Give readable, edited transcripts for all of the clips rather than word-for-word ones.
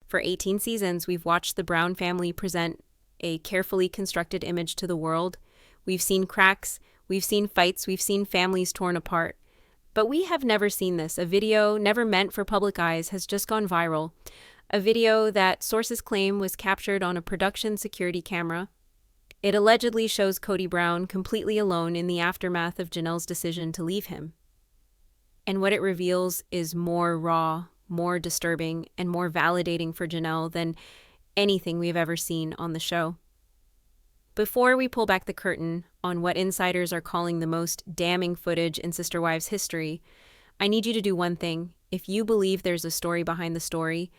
For 18 seasons, we've watched the Brown family present a carefully constructed image to the world. We've seen cracks, we've seen fights, we've seen families torn apart. But we have never seen this. A video never meant for public eyes has just gone viral. A video that sources claim was captured on a production security camera. It allegedly shows Kody Brown completely alone in the aftermath of Janelle's decision to leave him. And what it reveals is more raw, more disturbing, and more validating for Janelle than anything we've ever seen on the show. Before we pull back the curtain on what insiders are calling the most damning footage in Sister Wives history, I need you to do one thing. If you believe there's a story behind the story,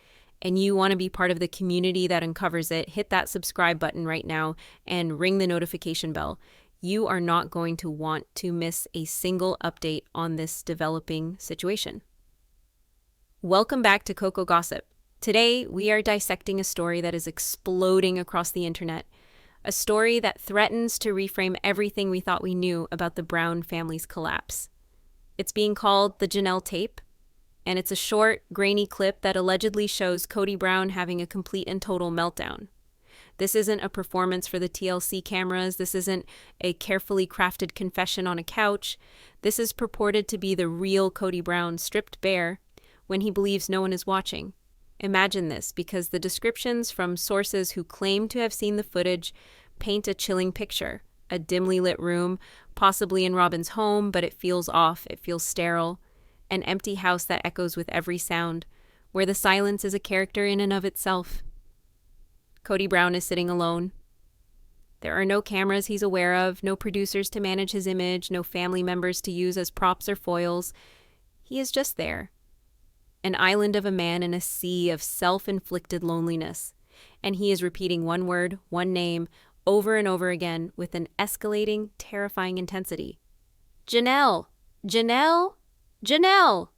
and you want to be part of the community that uncovers it, hit that subscribe button right now and ring the notification bell. You are not going to want to miss a single update on this developing situation. Welcome back to COCO Gossip. Today, we are dissecting a story that is exploding across the internet. A story that threatens to reframe everything we thought we knew about the Brown family's collapse. It's being called the Janelle tape, and it's a short, grainy clip that allegedly shows Kody Brown having a complete and total meltdown. This isn't a performance for the TLC cameras. This isn't a carefully crafted confession on a couch. This is purported to be the real Kody Brown stripped bare when he believes no one is watching. Imagine this, because the descriptions from sources who claim to have seen the footage paint a chilling picture. A dimly lit room, possibly in Robin's home, but it feels off, it feels sterile. An empty house that echoes with every sound, where the silence is a character in and of itself. Kody Brown is sitting alone. There are no cameras he's aware of, no producers to manage his image, no family members to use as props or foils. He is just there. An island of a man in a sea of self-inflicted loneliness. And he is repeating one word, one name, over and over again with an escalating, terrifying intensity. Janelle! Janelle! Janelle!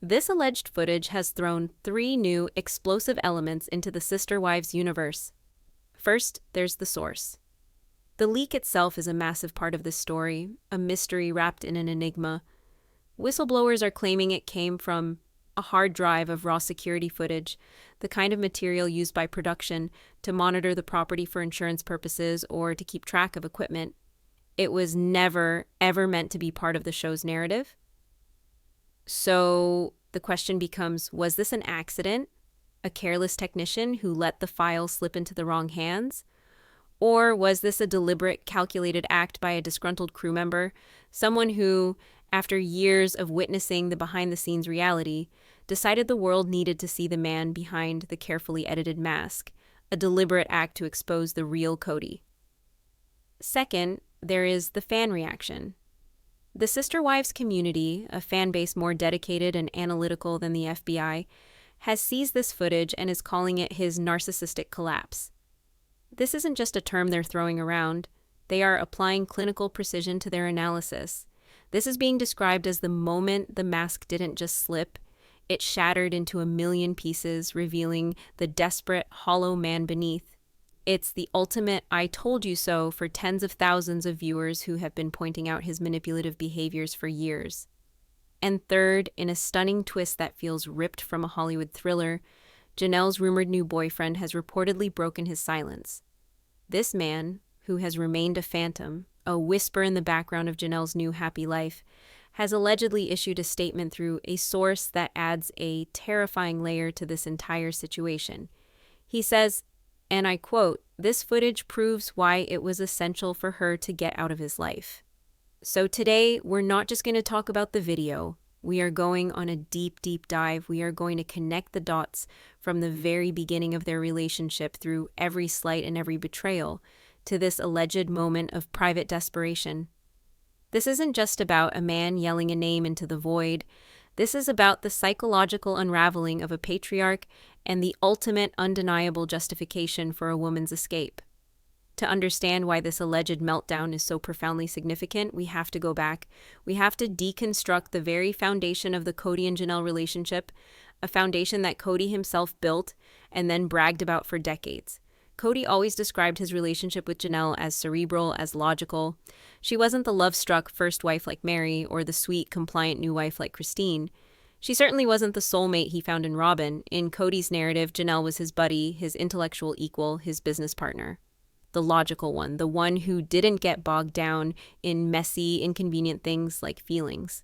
This alleged footage has thrown 3 new explosive elements into the Sister Wives universe. First, there's the source. The leak itself is a massive part of this story, a mystery wrapped in an enigma. Whistleblowers are claiming it came from a hard drive of raw security footage, the kind of material used by production to monitor the property for insurance purposes or to keep track of equipment. It was never, ever meant to be part of the show's narrative. So the question becomes, was this an accident? A careless technician who let the file slip into the wrong hands? Or was this a deliberate, calculated act by a disgruntled crew member, someone who, after years of witnessing the behind-the-scenes reality, decided the world needed to see the man behind the carefully edited mask, a deliberate act to expose the real Kody? Second, there is the fan reaction. The Sister Wives community, a fan base more dedicated and analytical than the FBI, has seized this footage and is calling it his narcissistic collapse. This isn't just a term they're throwing around. They are applying clinical precision to their analysis. This is being described as the moment the mask didn't just slip, it shattered into a million pieces, revealing the desperate, hollow man beneath. It's the ultimate I told you so for tens of thousands of viewers who have been pointing out his manipulative behaviors for years. And third, in a stunning twist that feels ripped from a Hollywood thriller, Janelle's rumored new boyfriend has reportedly broken his silence. This man, who has remained a phantom, a whisper in the background of Janelle's new happy life, has allegedly issued a statement through a source that adds a terrifying layer to this entire situation. He says, and I quote, "This footage proves why it was essential for her to get out of his life." So today, we're not just going to talk about the video. We are going on a deep, deep dive. We are going to connect the dots from the very beginning of their relationship through every slight and every betrayal to this alleged moment of private desperation. This isn't just about a man yelling a name into the void. This is about the psychological unraveling of a patriarch and the ultimate undeniable justification for a woman's escape. To understand why this alleged meltdown is so profoundly significant, we have to go back. We have to deconstruct the very foundation of the Kody and Janelle relationship, a foundation that Kody himself built and then bragged about for decades. Kody always described his relationship with Janelle as cerebral, as logical. She wasn't the love-struck first wife like Mary or the sweet, compliant new wife like Christine. She certainly wasn't the soulmate he found in Robin. In Kody's narrative, Janelle was his buddy, his intellectual equal, his business partner. The logical one, the one who didn't get bogged down in messy, inconvenient things like feelings.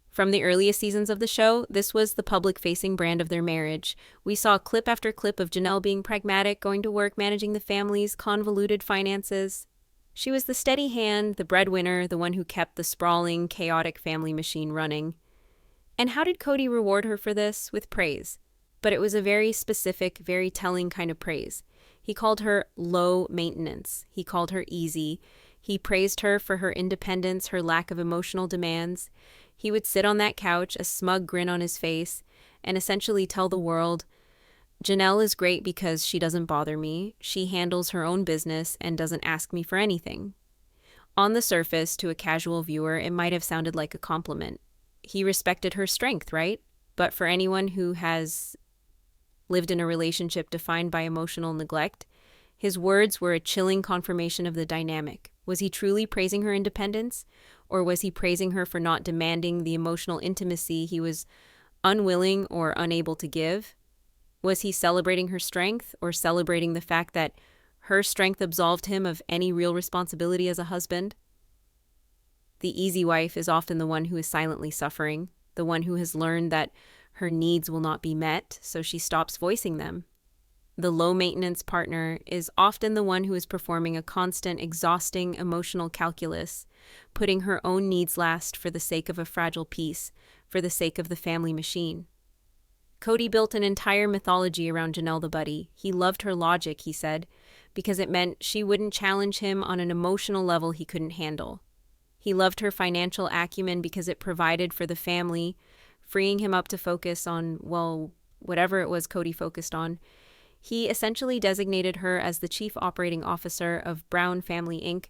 From the earliest seasons of the show, this was the public-facing brand of their marriage. We saw clip after clip of Janelle being pragmatic, going to work, managing the family's convoluted finances. She was the steady hand, the breadwinner, the one who kept the sprawling, chaotic family machine running. And how did Kody reward her for this? With praise. But it was a very specific, very telling kind of praise. He called her low maintenance. He called her easy. He praised her for her independence, her lack of emotional demands. He would sit on that couch, a smug grin on his face, and essentially tell the world, Janelle is great because she doesn't bother me. She handles her own business and doesn't ask me for anything. On the surface, to a casual viewer, it might have sounded like a compliment. He respected her strength, right? But for anyone who has lived in a relationship defined by emotional neglect, his words were a chilling confirmation of the dynamic. Was he truly praising her independence? Or was he praising her for not demanding the emotional intimacy he was unwilling or unable to give? Was he celebrating her strength or celebrating the fact that her strength absolved him of any real responsibility as a husband? The easy wife is often the one who is silently suffering, the one who has learned that her needs will not be met, so she stops voicing them. The low-maintenance partner is often the one who is performing a constant, exhausting emotional calculus, putting her own needs last for the sake of a fragile peace, for the sake of the family machine. Kody built an entire mythology around Janelle the Buddy. He loved her logic, he said, because it meant she wouldn't challenge him on an emotional level he couldn't handle. He loved her financial acumen because it provided for the family, freeing him up to focus on, well, whatever it was Kody focused on. He essentially designated her as the chief operating officer of Brown Family Inc.,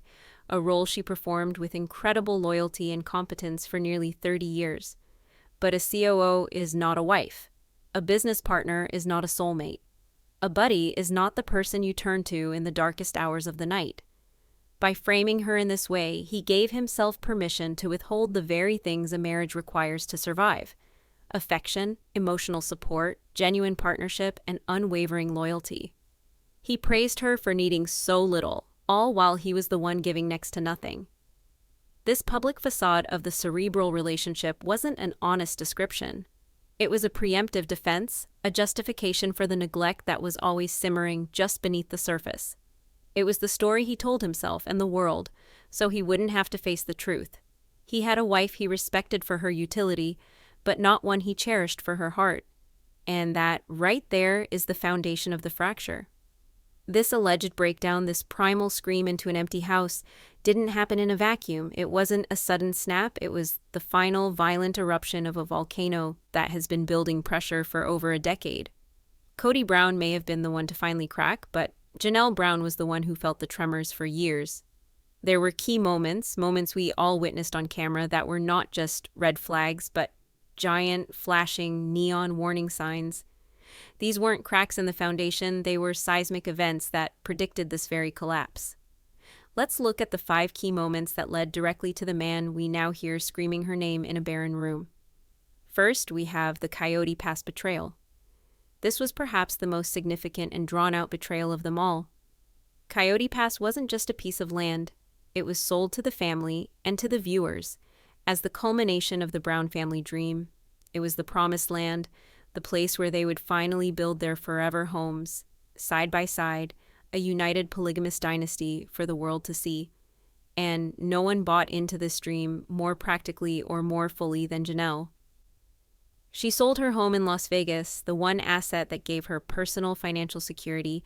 a role she performed with incredible loyalty and competence for nearly 30 years. But a COO is not a wife. A business partner is not a soulmate. A buddy is not the person you turn to in the darkest hours of the night. By framing her in this way, he gave himself permission to withhold the very things a marriage requires to survive: affection, emotional support, genuine partnership, and unwavering loyalty. He praised her for needing so little, all while he was the one giving next to nothing. This public facade of the cerebral relationship wasn't an honest description. It was a preemptive defense, a justification for the neglect that was always simmering just beneath the surface. It was the story he told himself and the world, so he wouldn't have to face the truth. He had a wife he respected for her utility, but not one he cherished for her heart. And that, right there, is the foundation of the fracture. This alleged breakdown, this primal scream into an empty house, didn't happen in a vacuum. It wasn't a sudden snap. It was the final violent eruption of a volcano that has been building pressure for over a decade. Kody Brown may have been the one to finally crack, but Janelle Brown was the one who felt the tremors for years. There were key moments we all witnessed on camera that were not just red flags, but giant, flashing, neon warning signs. These weren't cracks in the foundation, they were seismic events that predicted this very collapse. Let's look at the 5 key moments that led directly to the man we now hear screaming her name in a barren room. First, we have the Coyote Pass betrayal. This was perhaps the most significant and drawn-out betrayal of them all. Coyote Pass wasn't just a piece of land. It was sold to the family and to the viewers as the culmination of the Brown family dream. It was the promised land, the place where they would finally build their forever homes, side by side, a united polygamous dynasty for the world to see. And no one bought into this dream more practically or more fully than Janelle. She sold her home in Las Vegas, the one asset that gave her personal financial security,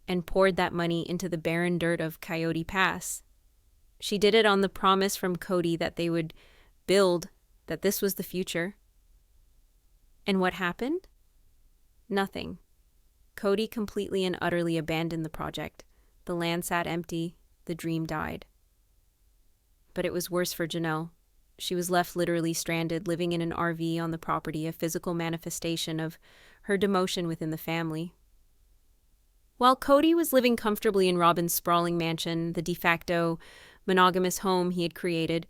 and poured that money into the barren dirt of Coyote Pass. She did it on the promise from Kody that they would build, that this was the future. And what happened? Nothing. Kody completely and utterly abandoned the project. The land sat empty, the dream died. But it was worse for Janelle. She was left literally stranded, living in an RV on the property, a physical manifestation of her demotion within the family. While Kody was living comfortably in Robin's sprawling mansion, the de facto monogamous home he had created,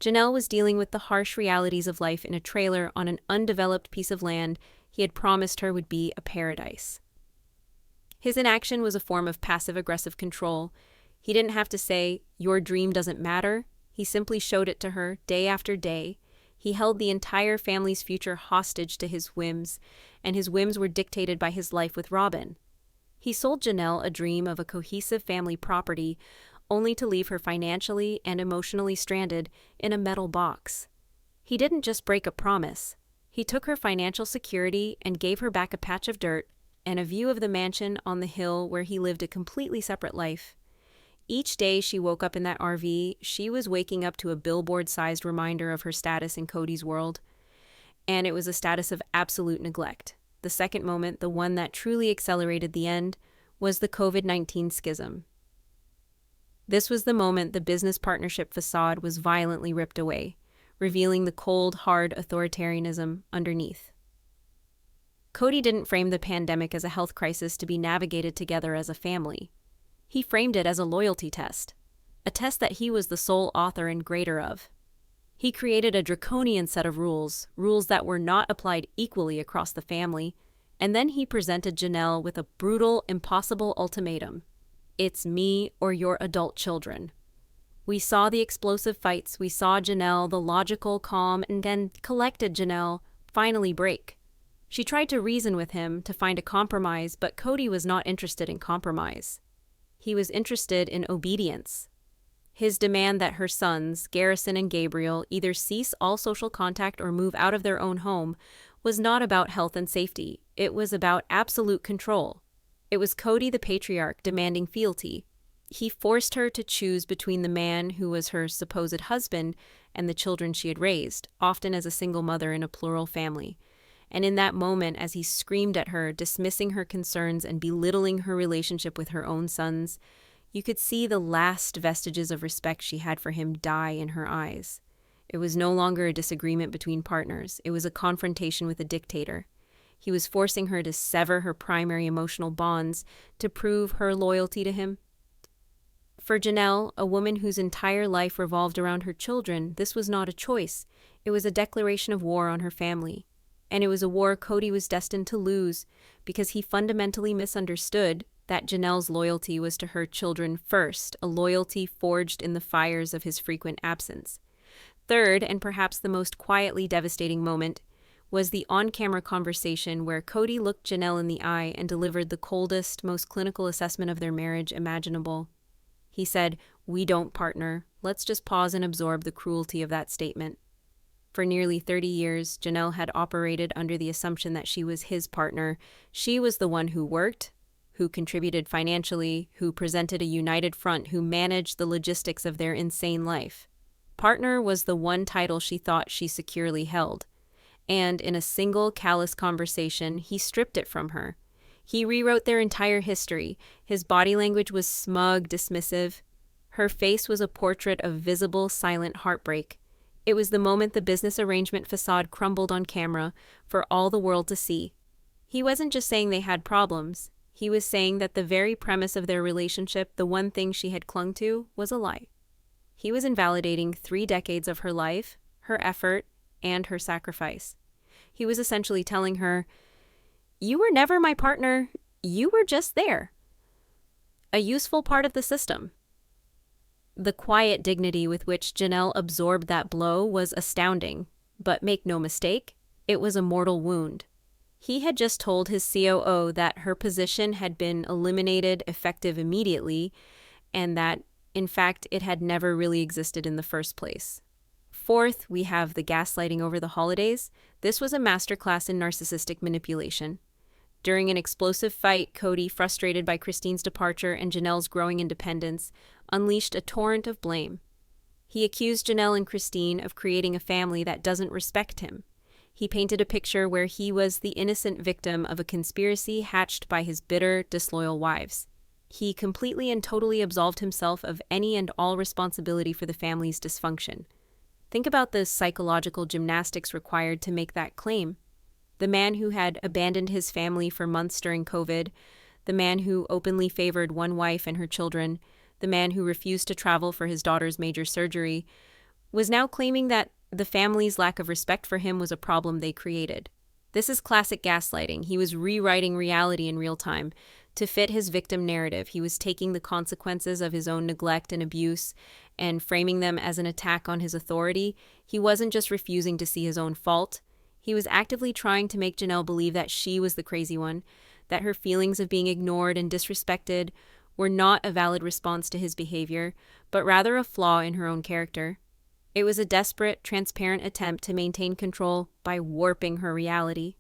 Janelle was dealing with the harsh realities of life in a trailer on an undeveloped piece of land he had promised her would be a paradise. His inaction was a form of passive-aggressive control. He didn't have to say, "Your dream doesn't matter." He simply showed it to her day after day. He held the entire family's future hostage to his whims, and his whims were dictated by his life with Robin. He sold Janelle a dream of a cohesive family property, only to leave her financially and emotionally stranded in a metal box. He didn't just break a promise. He took her financial security and gave her back a patch of dirt and a view of the mansion on the hill where he lived a completely separate life. Each day she woke up in that RV, she was waking up to a billboard-sized reminder of her status in Kody's world. And it was a status of absolute neglect. The second moment, the one that truly accelerated the end, was the COVID-19 schism. This was the moment the business partnership facade was violently ripped away, revealing the cold, hard authoritarianism underneath. Kody didn't frame the pandemic as a health crisis to be navigated together as a family. He framed it as a loyalty test, a test that he was the sole author and grader of. He created a draconian set of rules that were not applied equally across the family, and then he presented Janelle with a brutal, impossible ultimatum. It's me or your adult children. We saw the explosive fights, we saw Janelle, the logical, calm, and then collected Janelle, finally break. She tried to reason with him to find a compromise, but Kody was not interested in compromise. He was interested in obedience. His demand that her sons, Garrison and Gabriel, either cease all social contact or move out of their own home was not about health and safety. It was about absolute control. It was Kody the patriarch demanding fealty. He forced her to choose between the man who was her supposed husband and the children she had raised, often as a single mother in a plural family. And in that moment, as he screamed at her, dismissing her concerns and belittling her relationship with her own sons, you could see the last vestiges of respect she had for him die in her eyes. It was no longer a disagreement between partners. It was a confrontation with a dictator. He was forcing her to sever her primary emotional bonds to prove her loyalty to him. For Janelle, a woman whose entire life revolved around her children, this was not a choice. It was a declaration of war on her family. And it was a war Kody was destined to lose because he fundamentally misunderstood that Janelle's loyalty was to her children first, a loyalty forged in the fires of his frequent absence. Third, and perhaps the most quietly devastating moment, was the on-camera conversation where Kody looked Janelle in the eye and delivered the coldest, most clinical assessment of their marriage imaginable. He said, "We don't partner. Let's just pause and absorb the cruelty of that statement." For nearly 30 years, Janelle had operated under the assumption that she was his partner. She was the one who worked, who contributed financially, who presented a united front, who managed the logistics of their insane life. Partner was the one title she thought she securely held. And in a single callous conversation, he stripped it from her. He rewrote their entire history. His body language was smug, dismissive. Her face was a portrait of visible, silent heartbreak. It was the moment the business arrangement facade crumbled on camera for all the world to see. He wasn't just saying they had problems. He was saying that the very premise of their relationship, the one thing she had clung to, was a lie. He was invalidating 3 decades of her life, her effort, and her sacrifice. He was essentially telling her, "You were never my partner. You were just there. A useful part of the system." The quiet dignity with which Janelle absorbed that blow was astounding, but make no mistake, it was a mortal wound. He had just told his COO that her position had been eliminated effective immediately, and that, in fact, it had never really existed in the first place. Fourth, we have the gaslighting over the holidays. This was a masterclass in narcissistic manipulation. During an explosive fight, Kody, frustrated by Christine's departure and Janelle's growing independence, unleashed a torrent of blame. He accused Janelle and Christine of creating a family that doesn't respect him. He painted a picture where he was the innocent victim of a conspiracy hatched by his bitter, disloyal wives. He completely and totally absolved himself of any and all responsibility for the family's dysfunction. Think about the psychological gymnastics required to make that claim. The man who had abandoned his family for months during COVID, the man who openly favored one wife and her children, the man who refused to travel for his daughter's major surgery. was now claiming that the family's lack of respect for him was a problem they created. This is classic gaslighting. He was rewriting reality in real time. To fit his victim narrative, he was taking the consequences of his own neglect and abuse and framing them as an attack on his authority. He wasn't just refusing to see his own fault. He was actively trying to make Janelle believe that she was the crazy one, that her feelings of being ignored and disrespected were not a valid response to his behavior, but rather a flaw in her own character. It was a desperate, transparent attempt to maintain control by warping her reality.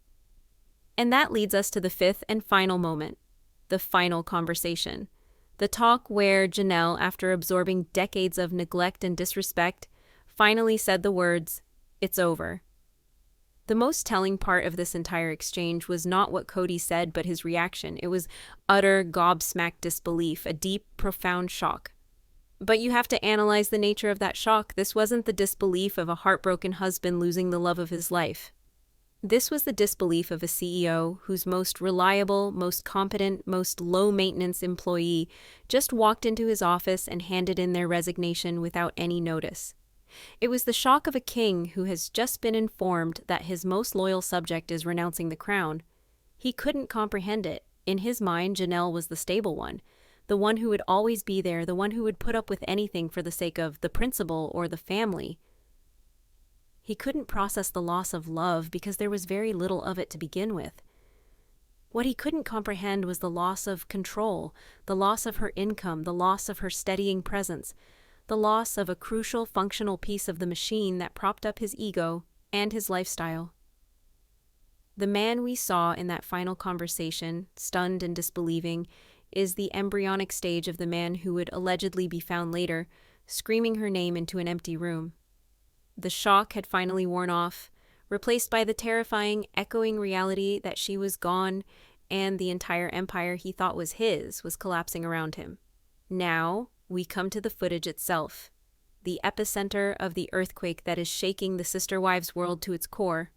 And that leads us to the fifth and final moment, the final conversation. The talk where Janelle, after absorbing decades of neglect and disrespect, finally said the words, "It's over." The most telling part of this entire exchange was not what Kody said, but his reaction. It was utter gobsmacked disbelief, a deep, profound shock. But you have to analyze the nature of that shock. This wasn't the disbelief of a heartbroken husband losing the love of his life. This was the disbelief of a CEO whose most reliable, most competent, most low-maintenance employee just walked into his office and handed in their resignation without any notice. It was the shock of a king who has just been informed that his most loyal subject is renouncing the crown. He couldn't comprehend it. In his mind, Janelle was the stable one, the one who would always be there, the one who would put up with anything for the sake of the principal or the family. He couldn't process the loss of love because there was very little of it to begin with. What he couldn't comprehend was the loss of control, the loss of her income, the loss of her steadying presence, the loss of a crucial functional piece of the machine that propped up his ego and his lifestyle. The man we saw in that final conversation, stunned and disbelieving, is the embryonic stage of the man who would allegedly be found later, screaming her name into an empty room. The shock had finally worn off, replaced by the terrifying, echoing reality that she was gone and the entire empire he thought was his was collapsing around him. Now, we come to the footage itself, the epicenter of the earthquake that is shaking the Sister Wives world to its core.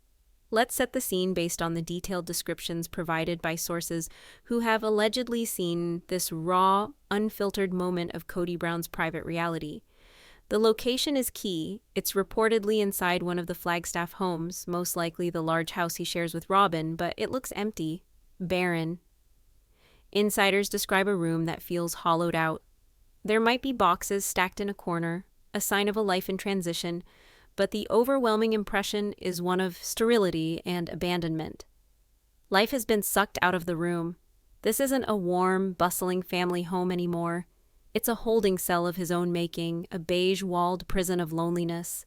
Let's set the scene based on the detailed descriptions provided by sources who have allegedly seen this raw, unfiltered moment of Kody Brown's private reality. The location is key. It's reportedly inside one of the Flagstaff homes, most likely the large house he shares with Robin, but it looks empty, barren. Insiders describe a room that feels hollowed out. There might be boxes stacked in a corner, a sign of a life in transition, but the overwhelming impression is one of sterility and abandonment. Life has been sucked out of the room. This isn't a warm, bustling family home anymore. It's a holding cell of his own making, a beige-walled prison of loneliness.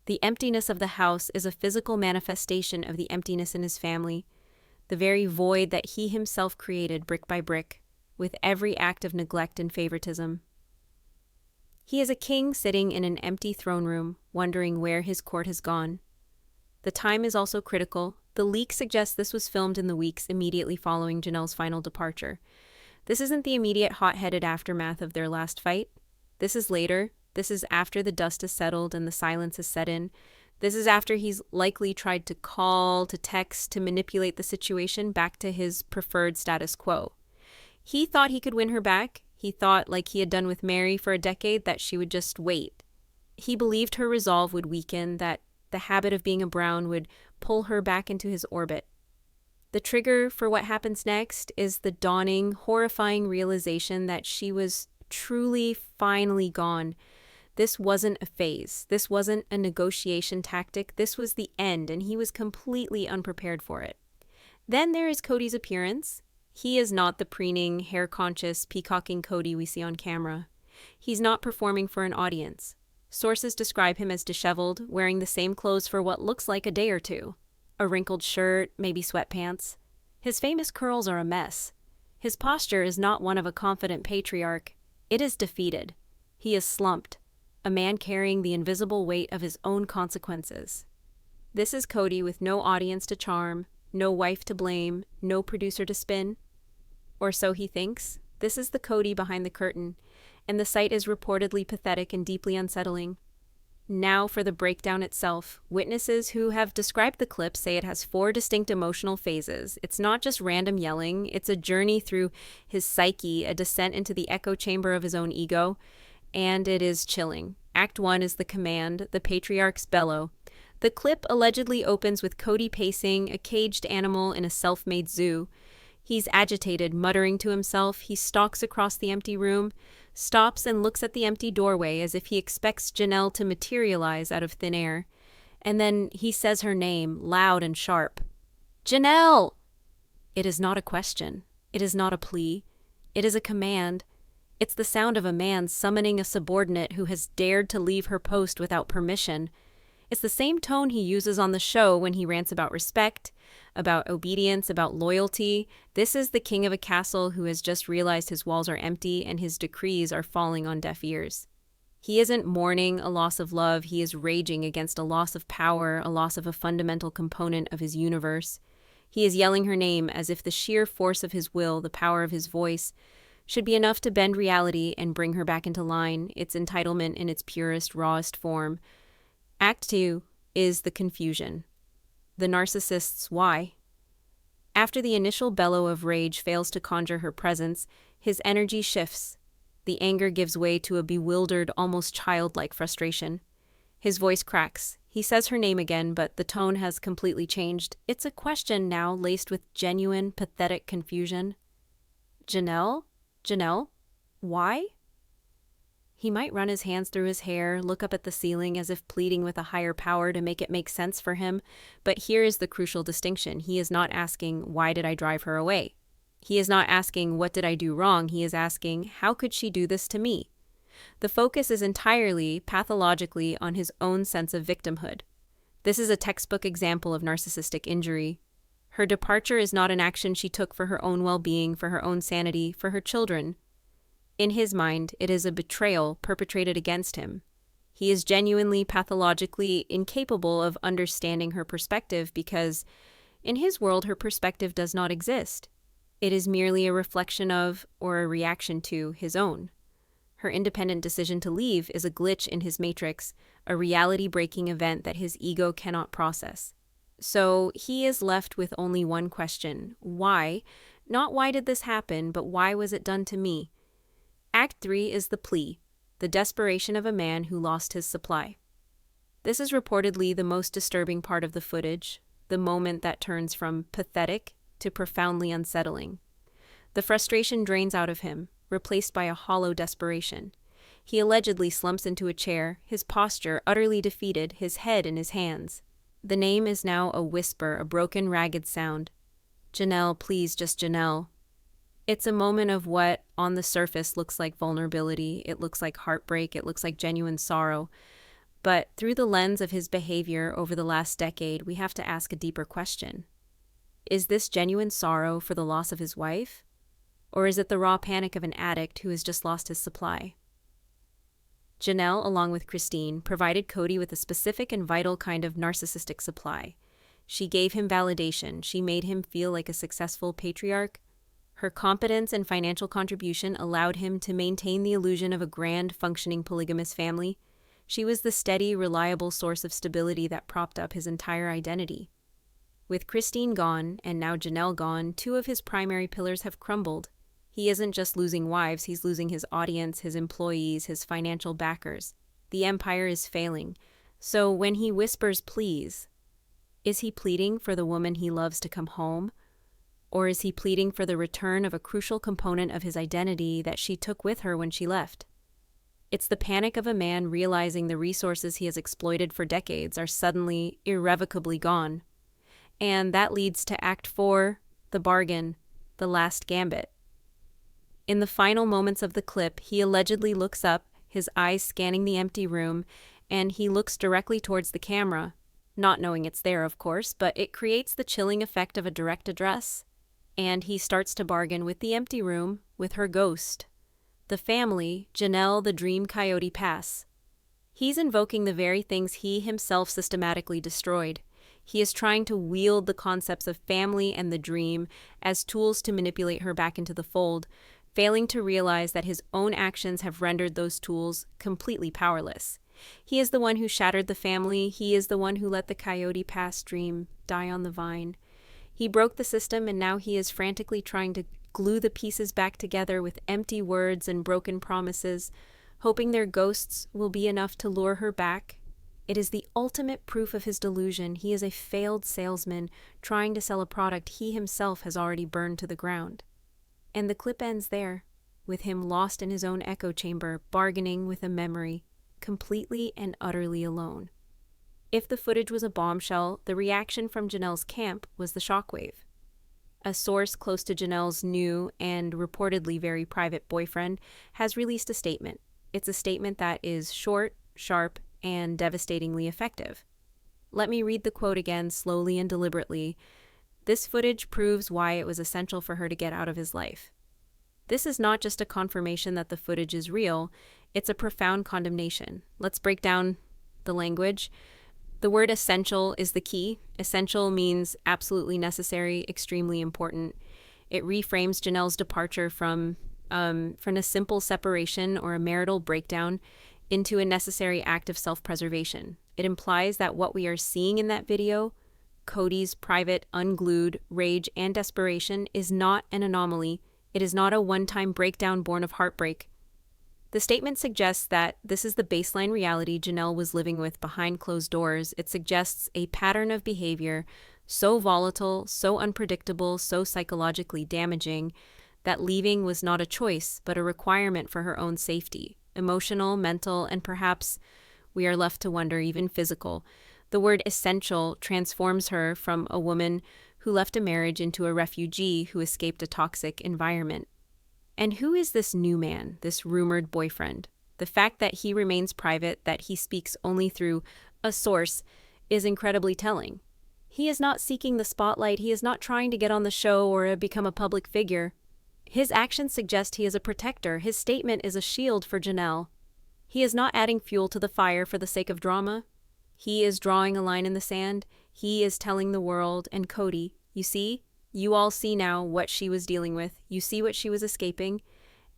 The emptiness of the house is a physical manifestation of the emptiness in his family, the very void that he himself created brick by brick, with every act of neglect and favoritism. He is a king sitting in an empty throne room, wondering where his court has gone. The time is also critical. The leak suggests this was filmed in the weeks immediately following Janelle's final departure. This isn't the immediate hot-headed aftermath of their last fight. This is later. This is after the dust has settled and the silence has set in. This is after he's likely tried to call, to text, to manipulate the situation back to his preferred status quo. He thought he could win her back. He thought, like he had done with Mary for a decade, that she would just wait. He believed her resolve would weaken, that the habit of being a Brown would pull her back into his orbit. The trigger for what happens next is the dawning, horrifying realization that she was truly, finally gone. This wasn't a phase. This wasn't a negotiation tactic. This was the end, and he was completely unprepared for it. Then there is Kody's appearance. He is not the preening, hair-conscious, peacocking Kody we see on camera. He's not performing for an audience. Sources describe him as disheveled, wearing the same clothes for what looks like a day or two. A wrinkled shirt, maybe sweatpants. His famous curls are a mess. His posture is not one of a confident patriarch. It is defeated. He is slumped, a man carrying the invisible weight of his own consequences. This is Kody with no audience to charm, no wife to blame, no producer to spin. Or so he thinks. This is the Kody behind the curtain, and the sight is reportedly pathetic and deeply unsettling. Now for the breakdown itself. Witnesses who have described the clip say it has 4 distinct emotional phases. It's not just random yelling, it's a journey through his psyche, a descent into the echo chamber of his own ego, and it is chilling. Act 1 is the command, the patriarch's bellow. The clip allegedly opens with Kody pacing, a caged animal in a self-made zoo. He's agitated, muttering to himself. He stalks across the empty room, stops and looks at the empty doorway as if he expects Janelle to materialize out of thin air. And then he says her name, loud and sharp. Janelle! It is not a question. It is not a plea. It is a command. It's the sound of a man summoning a subordinate who has dared to leave her post without permission. It's the same tone he uses on the show when he rants about respect, about obedience, about loyalty. This is the king of a castle who has just realized his walls are empty and his decrees are falling on deaf ears. He isn't mourning a loss of love, he is raging against a loss of power, a loss of a fundamental component of his universe. He is yelling her name as if the sheer force of his will, the power of his voice, should be enough to bend reality and bring her back into line, its entitlement in its purest, rawest form. Act 2 is the confusion. The narcissist's why. After the initial bellow of rage fails to conjure her presence, his energy shifts. The anger gives way to a bewildered, almost childlike frustration. His voice cracks. He says her name again, but the tone has completely changed. It's a question now laced with genuine, pathetic confusion. Janelle? Janelle? Why? He might run his hands through his hair, look up at the ceiling as if pleading with a higher power to make it make sense for him. But here is the crucial distinction. He is not asking, why did I drive her away? He is not asking, what did I do wrong? He is asking, how could she do this to me? The focus is entirely, pathologically, on his own sense of victimhood. This is a textbook example of narcissistic injury. Her departure is not an action she took for her own well-being, for her own sanity, for her children. In his mind, it is a betrayal perpetrated against him. He is genuinely, pathologically incapable of understanding her perspective because, in his world, her perspective does not exist. It is merely a reflection of, or a reaction to, his own. Her independent decision to leave is a glitch in his matrix, a reality-breaking event that his ego cannot process. So he is left with only one question. Why? Not why did this happen, but why was it done to me? Act 3 is the plea, the desperation of a man who lost his supply. This is reportedly the most disturbing part of the footage, the moment that turns from pathetic to profoundly unsettling. The frustration drains out of him, replaced by a hollow desperation. He allegedly slumps into a chair, his posture utterly defeated, his head in his hands. The name is now a whisper, a broken, ragged sound. Janelle, please, just Janelle. It's a moment of what, on the surface, looks like vulnerability. It looks like heartbreak. It looks like genuine sorrow. But through the lens of his behavior over the last decade, we have to ask a deeper question. Is this genuine sorrow for the loss of his wife? Or is it the raw panic of an addict who has just lost his supply? Janelle, along with Christine, provided Kody with a specific and vital kind of narcissistic supply. She gave him validation. She made him feel like a successful patriarch. Her competence and financial contribution allowed him to maintain the illusion of a grand, functioning polygamous family. She was the steady, reliable source of stability that propped up his entire identity. With Christine gone, and now Janelle gone, two of his primary pillars have crumbled. He isn't just losing wives, he's losing his audience, his employees, his financial backers. The empire is failing. So when he whispers please, is he pleading for the woman he loves to come home? Or is he pleading for the return of a crucial component of his identity that she took with her when she left? It's the panic of a man realizing the resources he has exploited for decades are suddenly, irrevocably gone. And that leads to Act 4, the bargain, the last gambit. In the final moments of the clip, he allegedly looks up, his eyes scanning the empty room, and he looks directly towards the camera, not knowing it's there, of course, but it creates the chilling effect of a direct address. And he starts to bargain with the empty room, with her ghost. The family, Janelle, the dream Coyote Pass. He's invoking the very things he himself systematically destroyed. He is trying to wield the concepts of family and the dream as tools to manipulate her back into the fold, failing to realize that his own actions have rendered those tools completely powerless. He is the one who shattered the family. He is the one who let the Coyote Pass dream die on the vine. He broke the system, and now he is frantically trying to glue the pieces back together with empty words and broken promises, hoping their ghosts will be enough to lure her back. It is the ultimate proof of his delusion. He is a failed salesman trying to sell a product he himself has already burned to the ground. And the clip ends there, with him lost in his own echo chamber, bargaining with a memory, completely and utterly alone. If the footage was a bombshell, the reaction from Janelle's camp was the shockwave. A source close to Janelle's new and reportedly very private boyfriend has released a statement. It's a statement that is short, sharp, and devastatingly effective. Let me read the quote again slowly and deliberately. This footage proves why it was essential for her to get out of his life. This is not just a confirmation that the footage is real, it's a profound condemnation. Let's break down the language. The word essential is the key. Essential means absolutely necessary, extremely important. It reframes Janelle's departure from a simple separation or a marital breakdown into a necessary act of self-preservation. It implies that what we are seeing in that video, Kody's private, unglued rage and desperation, is not an anomaly. It is not a one-time breakdown born of heartbreak. The statement suggests that this is the baseline reality Janelle was living with behind closed doors. It suggests a pattern of behavior so volatile, so unpredictable, so psychologically damaging, that leaving was not a choice, but a requirement for her own safety, emotional, mental, and perhaps, we are left to wonder, even physical. The word essential transforms her from a woman who left a marriage into a refugee who escaped a toxic environment. And who is this new man, this rumored boyfriend? The fact that he remains private, that he speaks only through a source, is incredibly telling. He is not seeking the spotlight. He is not trying to get on the show or become a public figure. His actions suggest he is a protector. His statement is a shield for Janelle. He is not adding fuel to the fire for the sake of drama. He is drawing a line in the sand. He is telling the world, and Kody, you see? You all see now what she was dealing with. You see what she was escaping,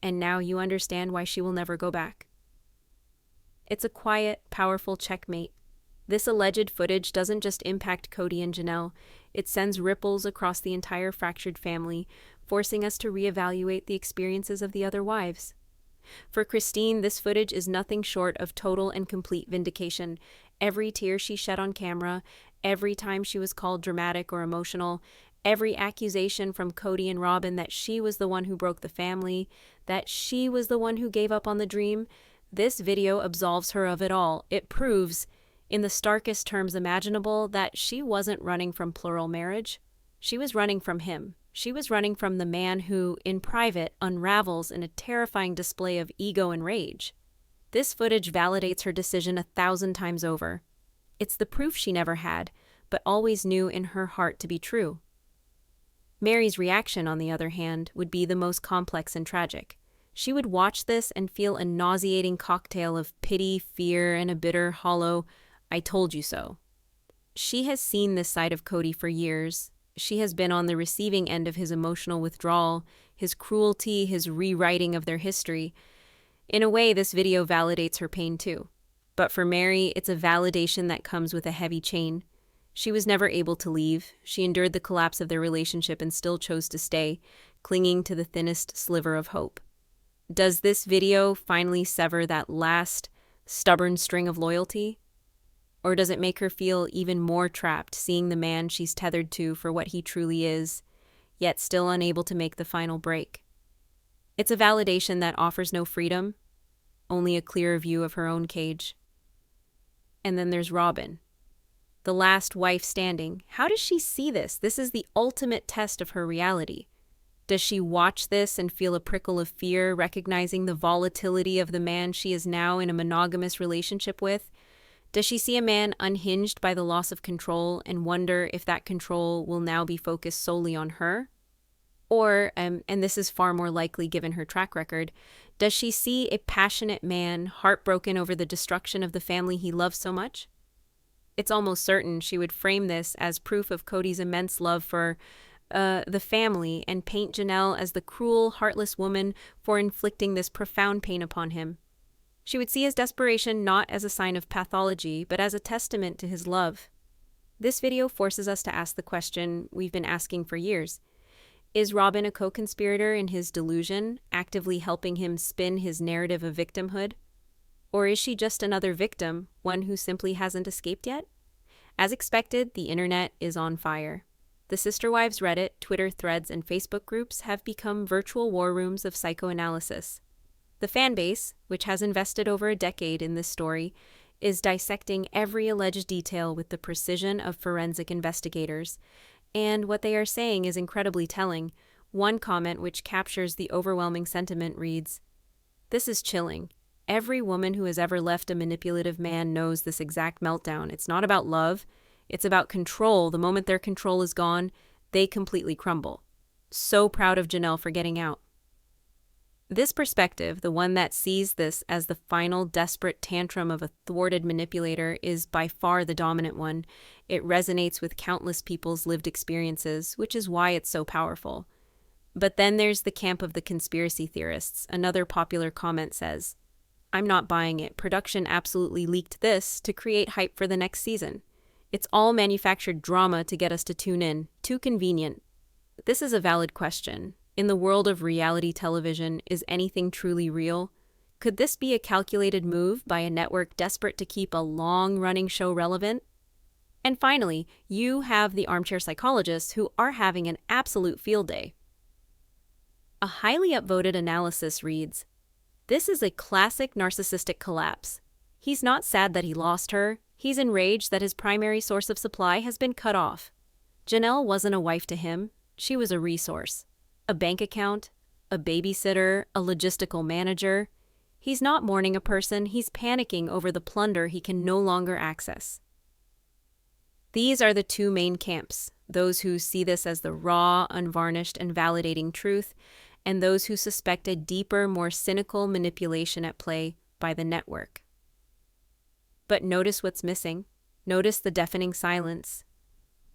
and now you understand why she will never go back. It's a quiet, powerful checkmate. This alleged footage doesn't just impact Kody and Janelle. It sends ripples across the entire fractured family, forcing us to reevaluate the experiences of the other wives. For Christine, this footage is nothing short of total and complete vindication. Every tear she shed on camera, every time she was called dramatic or emotional, every accusation from Kody and Robin that she was the one who broke the family, that she was the one who gave up on the dream, this video absolves her of it all. It proves, in the starkest terms imaginable, that she wasn't running from plural marriage. She was running from him. She was running from the man who, in private, unravels in a terrifying display of ego and rage. This footage validates her decision 1,000 times over. It's the proof she never had, but always knew in her heart to be true. Mary's reaction, on the other hand, would be the most complex and tragic. She would watch this and feel a nauseating cocktail of pity, fear, and a bitter, hollow, "I told you so." She has seen this side of Kody for years. She has been on the receiving end of his emotional withdrawal, his cruelty, his rewriting of their history. In a way, this video validates her pain too. But for Mary, it's a validation that comes with a heavy chain. She was never able to leave. She endured the collapse of their relationship and still chose to stay, clinging to the thinnest sliver of hope. Does this video finally sever that last, stubborn string of loyalty? Or does it make her feel even more trapped, seeing the man she's tethered to for what he truly is, yet still unable to make the final break? It's a validation that offers no freedom, only a clearer view of her own cage. And then there's Robin, the last wife standing. How does she see this? This is the ultimate test of her reality. Does she watch this and feel a prickle of fear, recognizing the volatility of the man she is now in a monogamous relationship with? Does she see a man unhinged by the loss of control and wonder if that control will now be focused solely on her? Or, and this is far more likely given her track record, does she see a passionate man heartbroken over the destruction of the family he loves so much? It's almost certain she would frame this as proof of Kody's immense love for the family and paint Janelle as the cruel, heartless woman for inflicting this profound pain upon him. She would see his desperation not as a sign of pathology, but as a testament to his love. This video forces us to ask the question we've been asking for years. Is Robin a co-conspirator in his delusion, actively helping him spin his narrative of victimhood? Or is she just another victim, one who simply hasn't escaped yet? As expected, the internet is on fire. The Sister Wives Reddit, Twitter threads, and Facebook groups have become virtual war rooms of psychoanalysis. The fanbase, which has invested over a decade in this story, is dissecting every alleged detail with the precision of forensic investigators. And what they are saying is incredibly telling. One comment which captures the overwhelming sentiment reads, "This is chilling. Every woman who has ever left a manipulative man knows this exact meltdown. It's not about love. It's about control. The moment their control is gone, they completely crumble." So proud of Janelle for getting out. This perspective, the one that sees this as the final desperate tantrum of a thwarted manipulator, is by far the dominant one. It resonates with countless people's lived experiences, which is why it's so powerful. But then there's the camp of the conspiracy theorists. Another popular comment says, "I'm not buying it. Production absolutely leaked this to create hype for the next season. It's all manufactured drama to get us to tune in. Too convenient." This is a valid question. In the world of reality television, is anything truly real? Could this be a calculated move by a network desperate to keep a long-running show relevant? And finally, you have the armchair psychologists who are having an absolute field day. A highly upvoted analysis reads, "This is a classic narcissistic collapse. He's not sad that he lost her. He's enraged that his primary source of supply has been cut off. Janelle wasn't a wife to him. She was a resource. A bank account, a babysitter, a logistical manager. He's not mourning a person. He's panicking over the plunder he can no longer access." These are the two main camps, those who see this as the raw, unvarnished, and validating truth, and those who suspect a deeper, more cynical manipulation at play by the network. But notice what's missing. Notice the deafening silence.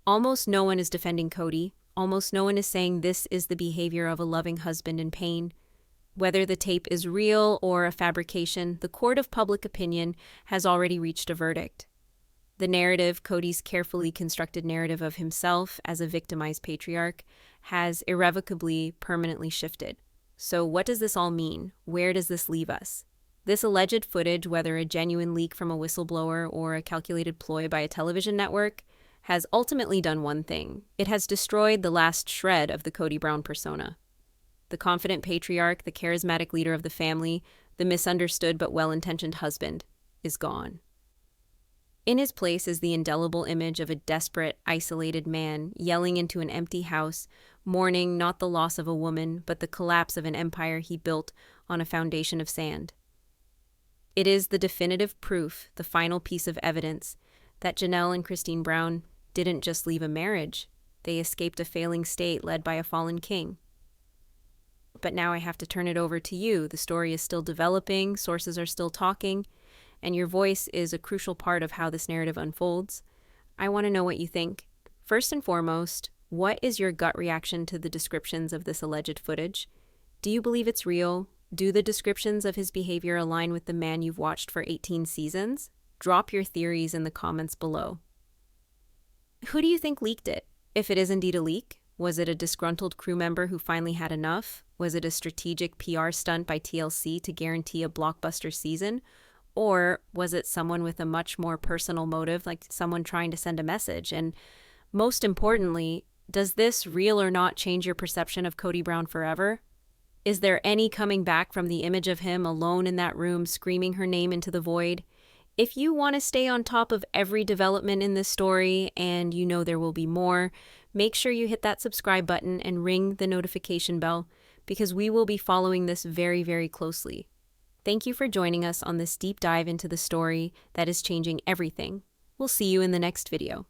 Almost no one is defending Kody. Almost no one is saying this is the behavior of a loving husband in pain. Whether the tape is real or a fabrication, the court of public opinion has already reached a verdict. The narrative, Kody's carefully constructed narrative of himself as a victimized patriarch, has irrevocably, permanently shifted. So what does this all mean? Where does this leave us? This alleged footage, whether a genuine leak from a whistleblower or a calculated ploy by a television network, has ultimately done one thing. It has destroyed the last shred of the Kody Brown persona. The confident patriarch, the charismatic leader of the family, the misunderstood but well-intentioned husband, is gone. In his place is the indelible image of a desperate, isolated man yelling into an empty house, mourning not the loss of a woman, but the collapse of an empire he built on a foundation of sand. It is the definitive proof, the final piece of evidence, that Janelle and Christine Brown didn't just leave a marriage. They escaped a failing state led by a fallen king. But now I have to turn it over to you. The story is still developing, sources are still talking, and your voice is a crucial part of how this narrative unfolds. I want to know what you think. First and foremost, what is your gut reaction to the descriptions of this alleged footage? Do you believe it's real? Do the descriptions of his behavior align with the man you've watched for 18 seasons? Drop your theories in the comments below. Who do you think leaked it? If it is indeed a leak, was it a disgruntled crew member who finally had enough? Was it a strategic PR stunt by TLC to guarantee a blockbuster season? Or was it someone with a much more personal motive, like someone trying to send a message? And most importantly, does this, real or not, change your perception of Kody Brown forever? Is there any coming back from the image of him alone in that room screaming her name into the void? If you want to stay on top of every development in this story, and you know there will be more, make sure you hit that subscribe button and ring the notification bell, because we will be following this very, very closely. Thank you for joining us on this deep dive into the story that is changing everything. We'll see you in the next video.